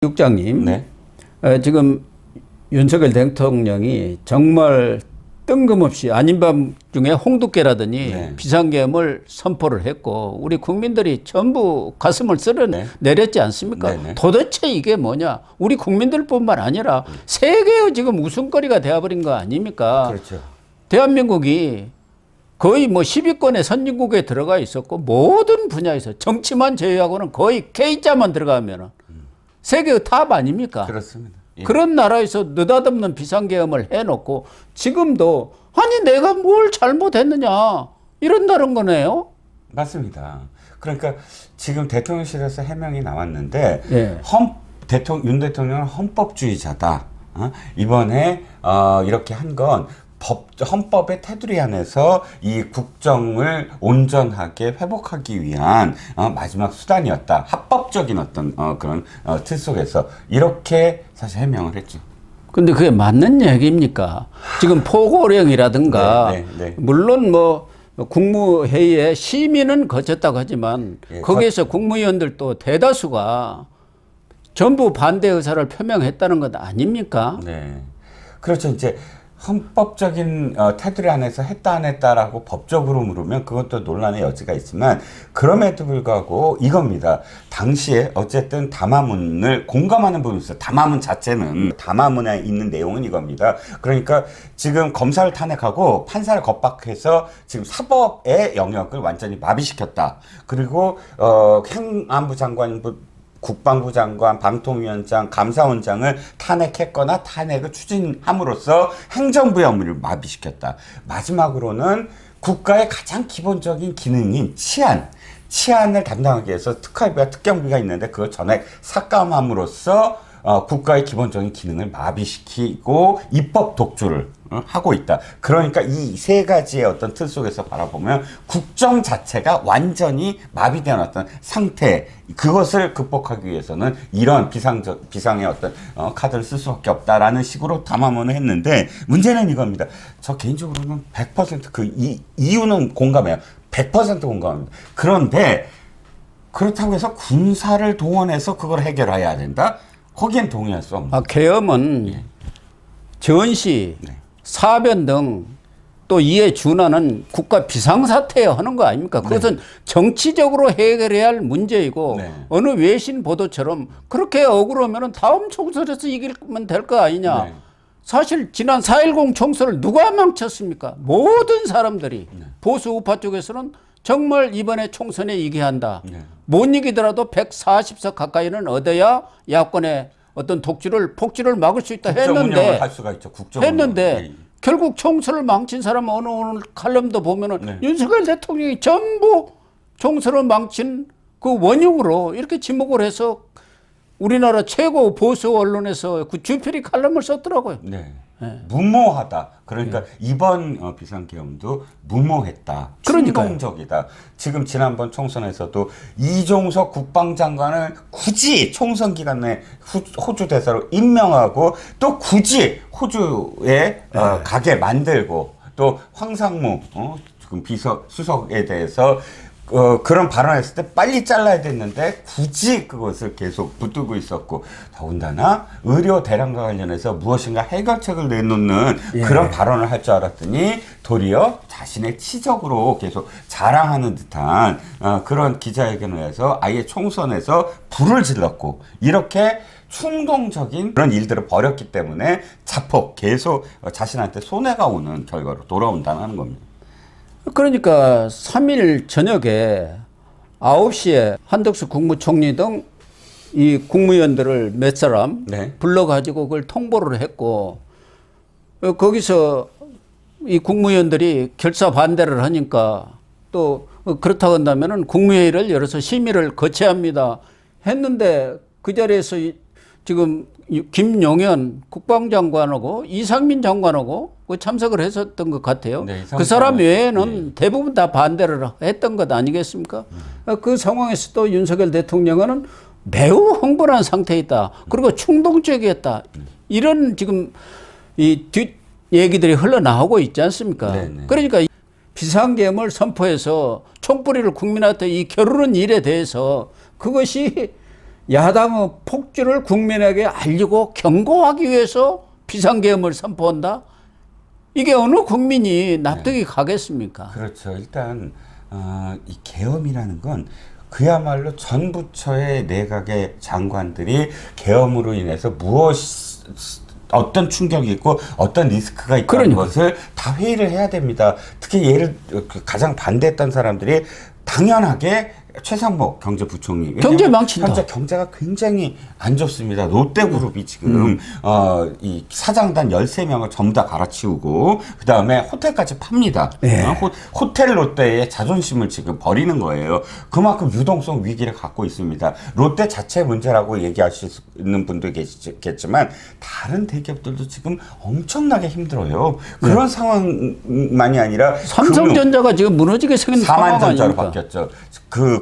국장님, 네. 지금 윤석열 대통령이 정말 뜬금없이 아닌 밤 중에 홍두깨라더니 네. 비상계엄을 선포를 했고 우리 국민들이 전부 가슴을 쓸어내렸지 않습니까? 네. 도대체 이게 뭐냐? 우리 국민들뿐만 아니라 세계의 지금 웃음거리가 되어버린 거 아닙니까? 그렇죠. 대한민국이 거의 뭐 10위권의 선진국에 들어가 있었고 모든 분야에서 정치만 제외하고는 거의 K자만 들어가면 세계의 탑 아닙니까? 그렇습니다. 예. 그런 나라에서 느닷없는 비상계엄을 해놓고 지금도 아니 내가 뭘 잘못했느냐 이런다는 거네요. 맞습니다. 그러니까 지금 대통령실에서 해명이 나왔는데 예. 윤 대통령은 헌법주의자다. 이번에 이렇게 한 건 헌법의 테두리 안에서 이 국정을 온전하게 회복하기 위한 마지막 수단이었다. 합법적인 어떤 그런 틀 속에서 이렇게 사실 해명을 했죠. 근데 그게 맞는 얘기입니까? 지금 포고령이라든가 네. 물론 뭐 국무회의에 심의는 거쳤다고 하지만 예, 거기에서 국무위원들도 대다수가 전부 반대 의사를 표명했다는 것 아닙니까? 네. 그렇죠. 이제 헌법적인 테두리 안에서 했다 안 했다라고 법적으로 물으면 그것도 논란의 여지가 있지만 그럼에도 불구하고 이겁니다. 당시에 어쨌든 담화문을 공감하는 부분이 있어요. 담화문 자체는 담화문에 있는 내용은 이겁니다. 그러니까 지금 검사를 탄핵하고 판사를 겁박해서 지금 사법의 영역을 완전히 마비시켰다. 그리고 행안부 장관 국방부 장관, 방통위원장, 감사원장을 탄핵했거나 탄핵을 추진함으로써 행정부의 업무를 마비시켰다. 마지막으로는 국가의 가장 기본적인 기능인 치안을 담당하기 위해서 특활비와 특경비가 있는데 그걸 전액 삭감함으로써 국가의 기본적인 기능을 마비시키고 입법 독주를 하고 있다. 그러니까 이 세 가지의 어떤 틀 속에서 바라보면 국정 자체가 완전히 마비되어 어떤 상태, 그것을 극복하기 위해서는 이런 비상의 어떤 카드를 쓸 수밖에 없다라는 식으로 담화문을 했는데 문제는 이겁니다. 저 개인적으로는 100% 이유는 공감해요. 100% 공감합니다. 그런데 그렇다고 해서 군사를 동원해서 그걸 해결해야 된다? 거기엔 동의할 수 없는. 계엄은 전시, 사변 등 또 이에 준하는 국가 비상사태에 하는 거 아닙니까? 그것은 정치적으로 해결해야 할 문제이고 어느 외신 보도처럼 그렇게 억울하면 다음 총선에서 이기면 될 거 아니냐. 사실 지난 4.10 총선을 누가 망쳤습니까? 모든 사람들이 보수 우파 쪽에서는 정말 이번에 총선에 이겨야 한다. 못 이기더라도 140석 가까이는 얻어야 야권의 어떤 폭주를 막을 수 있다 했는데 할 수가 있죠. 결국 총선을 망친 사람 오늘 칼럼도 보면은 윤석열 대통령이 전부 총선을 망친 그 원흉으로 이렇게 지목을 해서 우리나라 최고 보수 언론에서 그 주필이 칼럼을 썼더라고요. 무모하다. 그러니까 이번 비상계엄도 무모했다. 충동적이다. 지금 지난번 총선에서도 이종석 국방장관을 굳이 총선 기간 내 호주 대사로 임명하고 또 굳이 호주에 가게 만들고 또 황상무 지금 비서수석에 대해서 그런 발언했을 때 빨리 잘라야 됐는데 굳이 그것을 계속 붙들고 있었고 더군다나 의료 대란과 관련해서 무엇인가 해결책을 내놓는 그런 발언을 할 줄 알았더니 도리어 자신의 치적으로 계속 자랑하는 듯한 그런 기자회견을 해서 아예 총선에서 불을 질렀고 이렇게 충동적인 그런 일들을 벌였기 때문에 자폭 계속 자신한테 손해가 오는 결과로 돌아온다는 겁니다. 그러니까 3일 저녁에 9시에 한덕수 국무총리 등 이 국무위원들을 몇 사람 불러가지고 그걸 통보를 했고 거기서 이 국무위원들이 결사 반대를 하니까 또 그렇다고 한다면은 국무회의를 열어서 심의를 거쳐야 합니다 했는데 그 자리에서 지금 김용현 국방장관하고 이상민 장관하고 참석을 했었던 것 같아요. 그 사람 외에는 대부분 다 반대를 했던 것 아니겠습니까? 그 상황에서 또 윤석열 대통령은 매우 흥분한 상태에 있다. 그리고 충동적이었다. 이런 지금 이 뒷 얘기들이 흘러나오고 있지 않습니까? 그러니까 비상계엄을 선포해서 총뿌리를 국민한테 이 겨루는 일에 대해서 그것이 야당의 폭주를 국민에게 알리고 경고하기 위해서 비상계엄을 선포한다? 이게 어느 국민이 납득이 가겠습니까? 그렇죠. 일단 이 계엄이라는 건 그야말로 전 부처의 내각의 장관들이 계엄으로 인해서 어떤 충격이 있고 어떤 리스크가 있다는 것을 다 회의를 해야 됩니다. 특히 가장 반대했던 사람들이 당연하게 최상목 경제부총리. 경제 망친다. 현재 경제가 굉장히 안 좋습니다. 롯데그룹이 지금 이 사장단 13명을 전부 다 갈아치우고 그 다음에 호텔까지 팝니다. 호텔 롯데의 자존심을 지금 버리는 거예요. 그만큼 유동성 위기를 갖고 있습니다. 롯데 자체 문제라고 얘기하시는 분도 계시겠지만 다른 대기업들도 지금 엄청나게 힘들어요. 그런 상황만이 아니라 삼성전자가 지금 무너지게 생긴 상황 아닙니까? 사만전자로 바뀌었죠.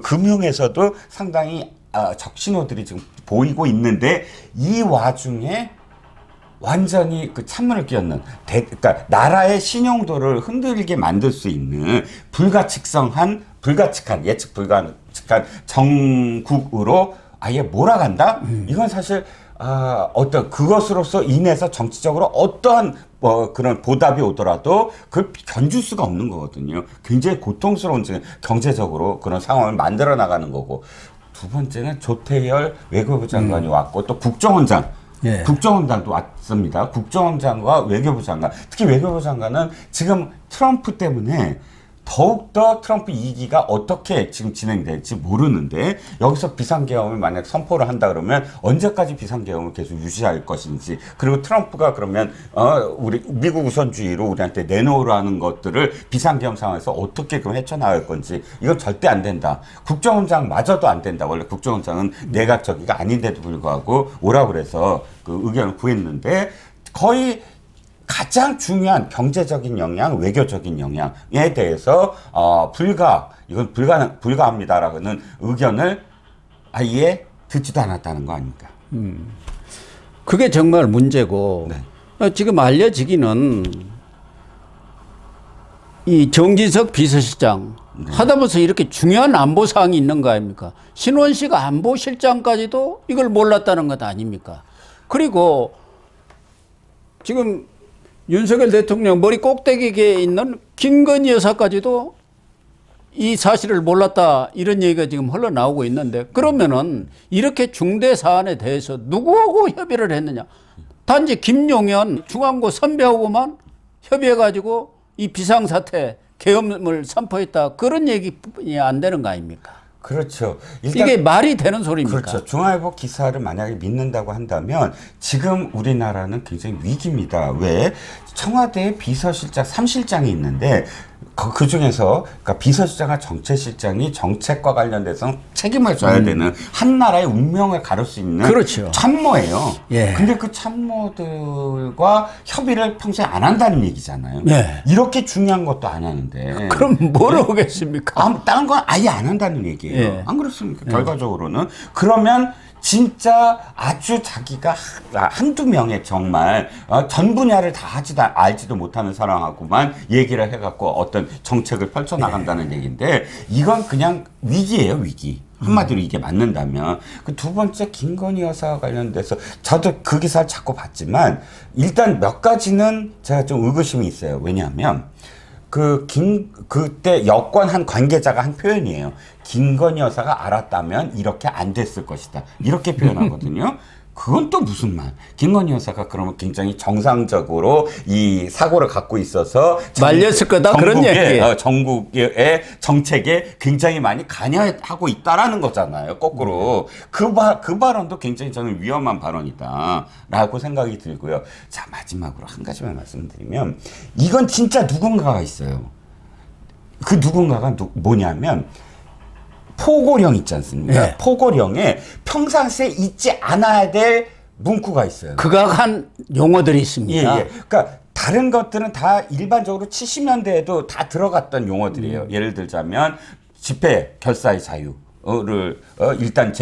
금융에서도 상당히 적신호들이 지금 보이고 있는데 이 와중에 완전히 그 찬물을 끼얹는 그러니까 나라의 신용도를 흔들게 만들 수 있는 불가측한 예측 불가측한 정국으로 아예 몰아간다? 이건 사실 그것으로서 인해서 정치적으로 어떠한 그런 보답이 오더라도 그걸 견줄 수가 없는 거거든요. 굉장히 고통스러운 경제적으로 그런 상황을 만들어 나가는 거고. 두 번째는 조태열 외교부 장관이 왔고 또 국정원장도 왔습니다. 국정원장과 외교부 장관. 특히 외교부 장관은 지금 트럼프 때문에 더욱더 트럼프 2기가 어떻게 지금 진행될지 모르는데 여기서 비상계엄을 만약 선포를 한다 그러면 언제까지 비상계엄을 계속 유지할 것인지 그리고 트럼프가 그러면 우리 미국 우선주의로 우리한테 내놓으라는 것들을 비상계엄 상황에서 어떻게 그럼 헤쳐나갈 건지 이건 절대 안 된다. 국정원장마저도 안 된다. 원래 국정원장은 내각적이가 아닌데도 불구하고 오라고 그래서 그 의견을 구했는데 거의 가장 중요한 경제적인 영향, 외교적인 영향에 대해서 이건 불가합니다라는 의견을 아예 듣지도 않았다는 거 아닙니까? 그게 정말 문제고 지금 알려지기는 이 정진석 비서실장 하다못해 이렇게 중요한 안보 사항이 있는 거 아닙니까? 신원식 안보실장까지도 이걸 몰랐다는 것 아닙니까? 그리고 지금 윤석열 대통령 머리 꼭대기에 있는 김건희 여사까지도 이 사실을 몰랐다 이런 얘기가 지금 흘러나오고 있는데 그러면은 이렇게 중대 사안에 대해서 누구하고 협의를 했느냐? 단지 김용현 중앙고 선배하고만 협의해가지고 이 비상사태 계엄을 선포했다 그런 얘기뿐이 안 되는 거 아닙니까? 그렇죠. 이게 말이 되는 소리입니까? 그렇죠. 중앙일보 기사를 만약에 믿는다고 한다면 지금 우리나라는 굉장히 위기입니다. 왜? 청와대에 비서실장 3실장이 있는데 그 중에서 그러니까 비서실장과 정책실장이 정책과 관련돼서 책임을 져야 되는 한 나라의 운명을 가를 수 있는 참모예요. 근데 그 참모들과 협의를 평소에 안 한다는 얘기잖아요. 이렇게 중요한 것도 안 하는데. 그럼 뭐로 오겠습니까? 다른 건 아예 안 한다는 얘기예요. 안 그렇습니까? 결과적으로는. 그러면 진짜 아주 자기가 한두 명의 정말 전 분야를 다 알지도 못하는 사람하고만 얘기를 해갖고 어떤 정책을 펼쳐나간다는 얘기인데 이건 그냥 위기예요, 위기. 한마디로 이게 맞는다면. 그 두 번째 김건희 여사와 관련돼서 저도 그 기사를 자꾸 봤지만 일단 몇 가지는 제가 좀 의구심이 있어요. 왜냐하면 그때 여권 한 관계자가 한 표현이에요. 김건희 여사가 알았다면 이렇게 안 됐을 것이다. 이렇게 표현하거든요. 그건 또 무슨 말? 김건희 여사가 그러면 굉장히 정상적으로 이 사고를 갖고 있어서 말렸을 거다 그런 얘기예요. 전국의 정책에 굉장히 많이 관여하고 있다라는 거잖아요. 거꾸로 그 발언도 굉장히 저는 위험한 발언이다라고 생각이 들고요. 자, 마지막으로 한 가지만 말씀드리면 이건 진짜 누군가가 있어요. 그 누군가가 뭐냐면 포고령 있지 않습니까? 포고령에 평상시에 잊지 않아야 될 문구가 있어요. 극악한 용어들이 있습니다. 그러니까 다른 것들은 다 일반적으로 70년대에도 다 들어갔던 용어들이에요. 예를 들자면 집회 결사의 자유를 일단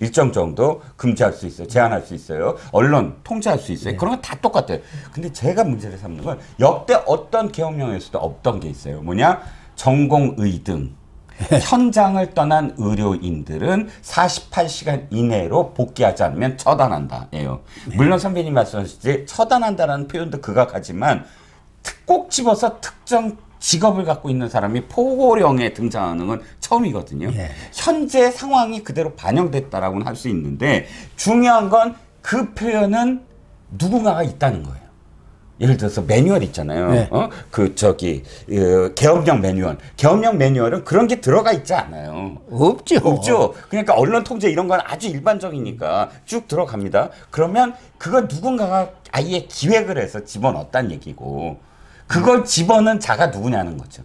일정 정도 금지할 수 있어요. 제한할 수 있어요. 언론 통제할 수 있어요. 그런 건 다 똑같아요. 근데 제가 문제를 삼는 건 역대 어떤 계엄령에서도 없던 게 있어요. 뭐냐? 전공의등. 현장을 떠난 의료인들은 48시간 이내로 복귀하지 않으면 처단한다예요. 물론 선배님 말씀하셨듯이 처단한다라는 표현도 극악하지만 꼭 집어서 특정 직업을 갖고 있는 사람이 포고령에 등장하는 건 처음이거든요. 현재 상황이 그대로 반영됐다라고는 할 수 있는데 중요한 건 그 표현은 누군가가 있다는 거예요. 예를 들어서 매뉴얼 있잖아요. 계엄령 매뉴얼. 계엄령 매뉴얼은 그런 게 들어가 있지 않아요. 없죠. 그러니까 언론 통제 이런 건 아주 일반적이니까 쭉 들어갑니다. 그러면 그거 누군가가 아예 기획을 해서 집어넣었다는 얘기고 그걸 집어넣은 자가 누구냐는 거죠.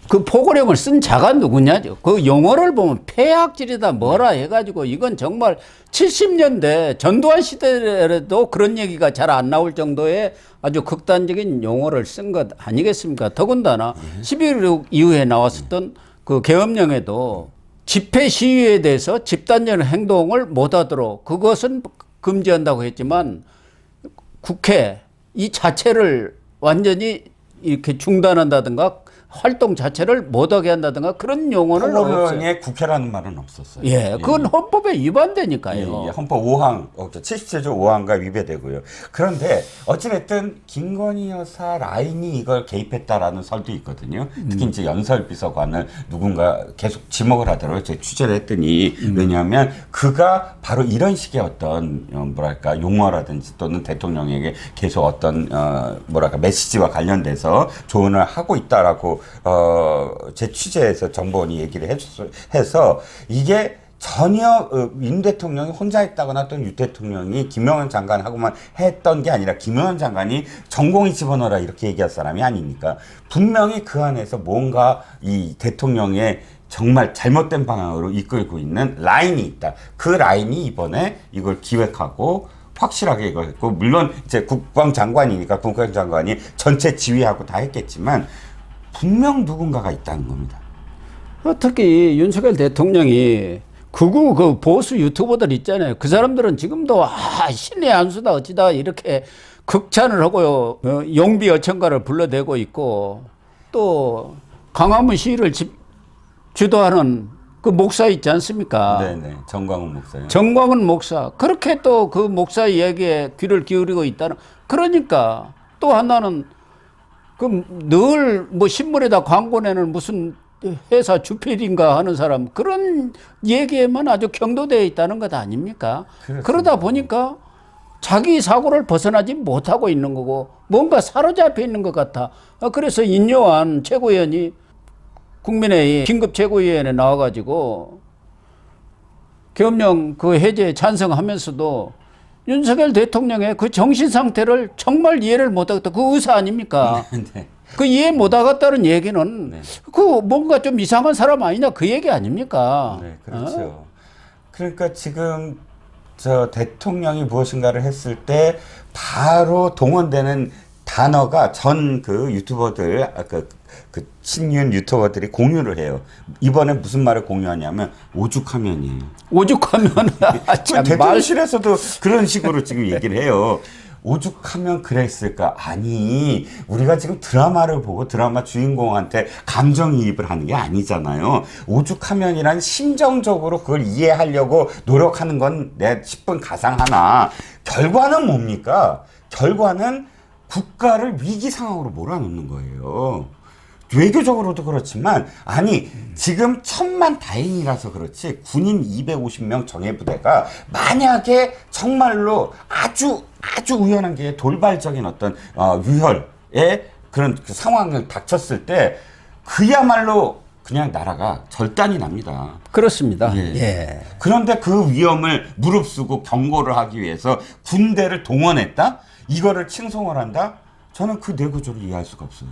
그 포고령을 쓴 자가 누구냐죠. 그 용어를 보면 폐악질이다 뭐라 해가지고 이건 정말 70년대 전두환 시대에도 그런 얘기가 잘 안 나올 정도의 아주 극단적인 용어를 쓴 것 아니겠습니까? 더군다나 11.16 이후에 나왔었던 그 계엄령에도 집회 시위에 대해서 집단적 행동을 못하도록 그것은 금지한다고 했지만 국회 이 자체를 완전히 이렇게 중단한다든가 활동 자체를 못하게 한다든가 그런 용어는 포고령에 국회라는 말은 없었어요. 그건 헌법에 위반되니까요. 헌법 5항, 77조 5항과 위배되고요. 그런데 어찌됐든 김건희 여사 라인이 이걸 개입했다라는 설도 있거든요. 특히 이제 연설비서관을 누군가 계속 지목을 하더라고요. 제가 취재를 했더니 왜냐하면 그가 바로 이런 식의 어떤 뭐랄까 용어라든지 또는 대통령에게 계속 어떤 뭐랄까 메시지와 관련돼서 조언을 하고 있다라고 제 취재에서 정보원이 얘기를 해서 이게 전혀 윤 대통령이 혼자 했다거나 또는 유 대통령이 김영환 장관하고만 했던 게 아니라 김영환 장관이 전공이 집어넣어라 이렇게 얘기할 사람이 아니니까 분명히 그 안에서 뭔가 이 대통령의 정말 잘못된 방향으로 이끌고 있는 라인이 있다. 그 라인이 이번에 이걸 기획하고 확실하게 이걸 했고 물론 이제 국방장관이니까 국방장관이 전체 지휘하고 다 했겠지만 분명 누군가가 있다는 겁니다. 특히 윤석열 대통령이 극우 그 보수 유튜버들 있잖아요. 그 사람들은 지금도 신의 한수다 어찌다 이렇게 극찬을 하고요. 용비 어천가를 불러대고 있고 또 광화문 시위를 주도하는 그 목사 있지 않습니까? 네네. 정광훈 목사요. 정광훈 목사. 그렇게 또 그 목사 이야기에 귀를 기울이고 있다는. 그러니까 또 하나는 그 늘 뭐 신문에다 광고 내는 무슨 회사 주필인가 하는 사람 그런 얘기에만 아주 경도되어 있다는 것 아닙니까? 그렇습니다. 그러다 보니까 자기 사고를 벗어나지 못하고 있는 거고 뭔가 사로잡혀 있는 것 같아. 그래서 인요한 최고위원이 국민의힘 긴급 최고위원회에 나와가지고 계엄령 그 해제에 찬성하면서도 윤석열 대통령의 그 정신 상태를 정말 이해를 못하겠다. 그 의사 아닙니까? 네. 그 이해 못하겠다는 얘기는 그 뭔가 좀 이상한 사람 아니냐 그 얘기 아닙니까? 네, 그렇죠. 그러니까 지금 저 대통령이 무엇인가를 했을 때 바로 동원되는 단어가 전 그 유튜버들 그 친윤 유튜버들이 공유를 해요. 이번에 무슨 말을 공유하냐면 오죽하면이에요. 오죽하면 대통령실에서도 그런 식으로 지금 얘기를 해요. 오죽하면 그랬을까? 아니, 우리가 지금 드라마를 보고 드라마 주인공한테 감정이입을 하는 게 아니잖아요. 오죽하면이란 심정적으로 그걸 이해하려고 노력하는 건 내 10분 가상 하나. 결과는 뭡니까? 결과는 국가를 위기 상황으로 몰아넣는 거예요. 외교적으로도 그렇지만 아니 지금 천만다행이라서 그렇지 군인 250명 정예부대가 만약에 정말로 아주 우연한 게 돌발적인 어떤 유혈의 그런 그 상황을 닥쳤을 때 그야말로 그냥 나라가 절단이 납니다. 그렇습니다. 예. 그런데 그 위험을 무릅쓰고 경고를 하기 위해서 군대를 동원했다? 이거를 칭송을 한다? 저는 그 내구조를 이해할 수가 없어요.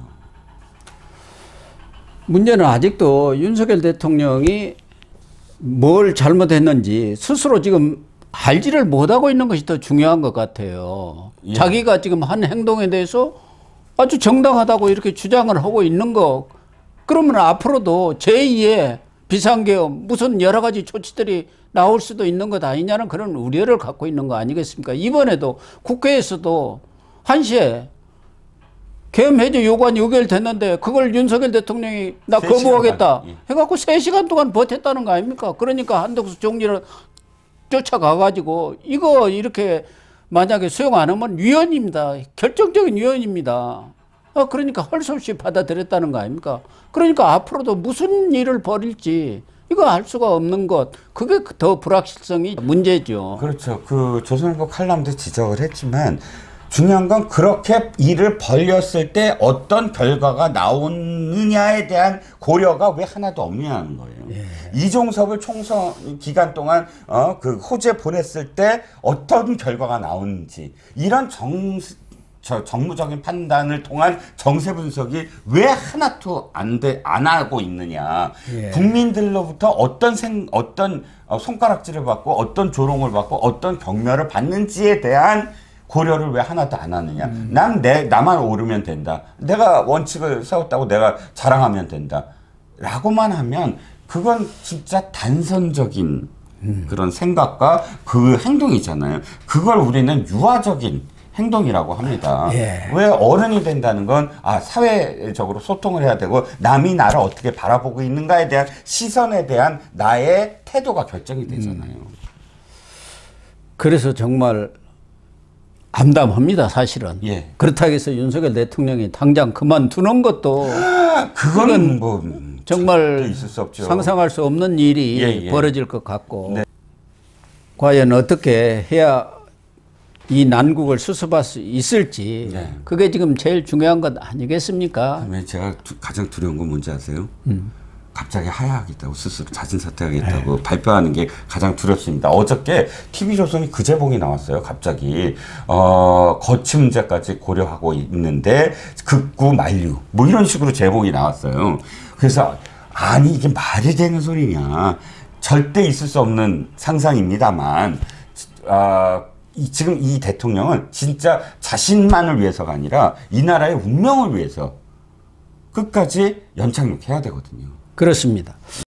문제는 아직도 윤석열 대통령이 뭘 잘못했는지 스스로 지금 알지를 못하고 있는 것이 더 중요한 것 같아요. 예. 자기가 지금 한 행동에 대해서 아주 정당하다고 이렇게 주장을 하고 있는 거 그러면 앞으로도 제2의 비상계엄 무슨 여러 가지 조치들이 나올 수도 있는 것 아니냐는 그런 우려를 갖고 있는 거 아니겠습니까? 이번에도 국회에서도 1시에 계엄 해제 요구안이 의결됐는데 그걸 윤석열 대통령이 나 3시간 거부하겠다 반, 예. 해갖고 3시간 동안 버텼다는 거 아닙니까? 그러니까 한덕수 총리를 쫓아가가지고 이거 이렇게 만약에 수용 안 하면 위헌입니다. 결정적인 위헌입니다. 그러니까 할 수 없이 받아들였다는 거 아닙니까? 그러니까 앞으로도 무슨 일을 벌일지 이거 알 수가 없는 것, 그게 더 불확실성이 문제죠. 그렇죠. 그 조선일보 칼럼도 지적을 했지만 중요한 건 그렇게 일을 벌렸을 때 어떤 결과가 나오느냐에 대한 고려가 왜 하나도 없냐는 거예요. 예. 이종섭을 총선 기간 동안 그 호주에 보냈을 때 어떤 결과가 나오는지 이런 정무적인 판단을 통한 정세 분석이 왜 하나도 안 하고 있느냐. 예. 국민들로부터 어떤 손가락질을 받고 어떤 조롱을 받고 어떤 경멸을 받는지에 대한 고려를 왜 하나도 안 하느냐. 나만 오르면 된다. 내가 원칙을 세웠다고 내가 자랑하면 된다. 라고만 하면 그건 진짜 단선적인 그런 생각과 그 행동이잖아요. 그걸 우리는 유아적인 행동이라고 합니다. 예. 왜 어른이 된다는 건 사회적으로 소통을 해야 되고 남이 나를 어떻게 바라보고 있는가에 대한 시선에 대한 나의 태도가 결정이 되잖아요. 그래서 정말 암담합니다, 사실은. 예. 그렇다고 해서 윤석열 대통령이 당장 그만두는 것도 그건 뭐 정말 있을 수 없죠. 상상할 수 없는 일이 예. 벌어질 것 같고 네. 과연 어떻게 해야 이 난국을 수습할 수 있을지 네. 그게 지금 제일 중요한 것 아니겠습니까? 제가 가장 두려운 건 뭔지 아세요? 갑자기 하야하겠다고 스스로 자진사퇴하겠다고 네. 발표하는 게 가장 두렵습니다. 어저께 TV조선이 그 제목이 나왔어요. 갑자기 거취 문제까지 고려하고 있는데 극구 만류 뭐 이런 식으로 제목이 나왔어요. 그래서 아니 이게 말이 되는 소리냐. 절대 있을 수 없는 상상입니다만 지금 이 대통령은 진짜 자신만을 위해서가 아니라 이 나라의 운명을 위해서 끝까지 연착륙해야 되거든요. 그렇습니다.